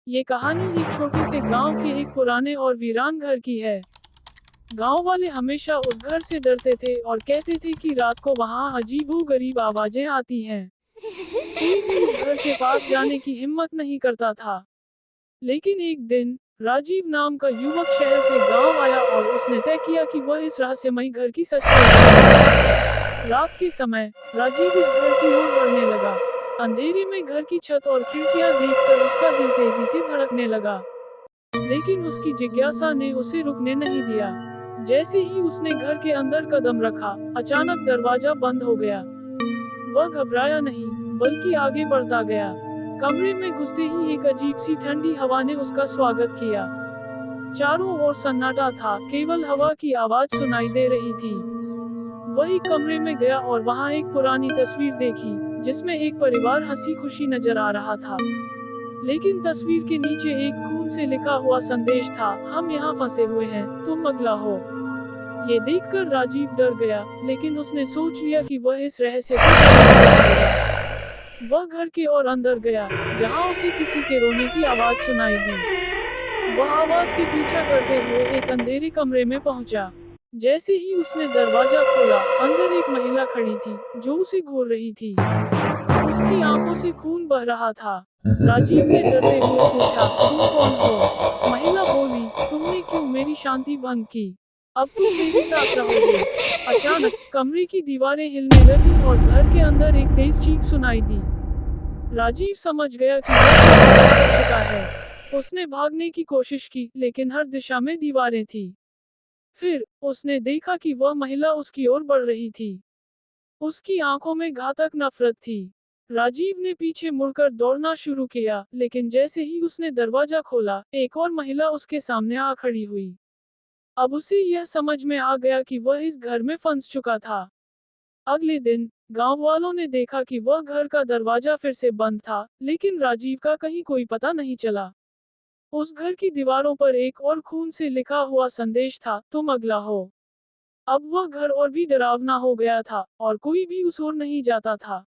ये कहानी एक छोटे से गांव के एक पुराने और वीरान घर की है। गांव वाले हमेशा उस घर से डरते थे और कहते थे कि रात को वहां अजीबो-गरीब आवाजें आती हैं। कोई भी उस घर के पास जाने की हिम्मत नहीं करता था। लेकिन एक दिन राजीव नाम का युवक शहर से गांव आया और उसने तय किया कि वह इस रहस्यमयी घर की सच खोज जाएगा। रात के समय राजीव उस घर की ओर बढ़ने लगा। अंधेरे में घर की छत और खिड़कियां देखकर उसका दिल तेजी से धड़कने लगा। लेकिन उसकी जिज्ञासा ने उसे रुकने नहीं दिया। जैसे ही उसने घर के अंदर कदम रखा, अचानक दरवाजा बंद हो गया। वह घबराया नहीं, बल्कि आगे बढ़ता गया। कमरे में घुसते ही एक अजीब सी ठंडी हवा ने उसका स्वागत किया। चारों ओर सन्नाटा था, केवल हवा की आवाज सुनाई दे रही थी। वह एक कमरे में गया और वहां एक पुरानी तस्वीर देखी, जिसमें एक परिवार हंसी खुशी नजर आ रहा था। लेकिन तस्वीर के नीचे एक खून से लिखा हुआ संदेश था, हम यहाँ फंसे हुए हैं, तुम अगला हो। ये देखकर राजीव डर गया, लेकिन उसने सोच लिया कि वह इस रहस्य को जरूर बताएगा। वह घर के और अंदर गया, जहाँ उसे किसी के रोने की आवाज सुनाई दी। वह आवाज के पीछा करते हुए एक अंधेरे कमरे में पहुंचा। जैसे ही उसने दरवाजा खोला, अंदर एक महिला खड़ी थी, जो उसे घूर रही थी। उसकी आंखों से खून बह रहा था। राजीव ने डरते हुए पूछा, तुम कौन हो? महिला बोली, तुमने क्यों मेरी शांति भंग की? अब तुम मेरे साथ रहोगे। अचानक कमरे की दीवारें हिलने लगीं और घर के अंदर एक तेज चीख सुनाई दी। राजीव समझ गया कि वह कुछ गलत कर चुका है। उसने भागने की कोशिश की, लेकिन हर दिशा में दीवारें थी। फिर उसने देखा कि वह महिला उसकी ओर बढ़ रही थी। उसकी आंखों में घातक नफरत थी। राजीव ने पीछे मुड़कर दौड़ना शुरू किया, लेकिन जैसे ही उसने दरवाजा खोला, एक और महिला उसके सामने आ खड़ी हुई। अब उसे यह समझ में आ गया कि वह इस घर में फंस चुका था। अगले दिन गांव वालों ने देखा कि वह घर का दरवाजा फिर से बंद था, लेकिन राजीव का कहीं कोई पता नहीं चला। उस घर की दीवारों पर एक और खून से लिखा हुआ संदेश था, तुम अगला हो। अब वह घर और भी डरावना हो गया था, और कोई भी उस ओर नहीं जाता था।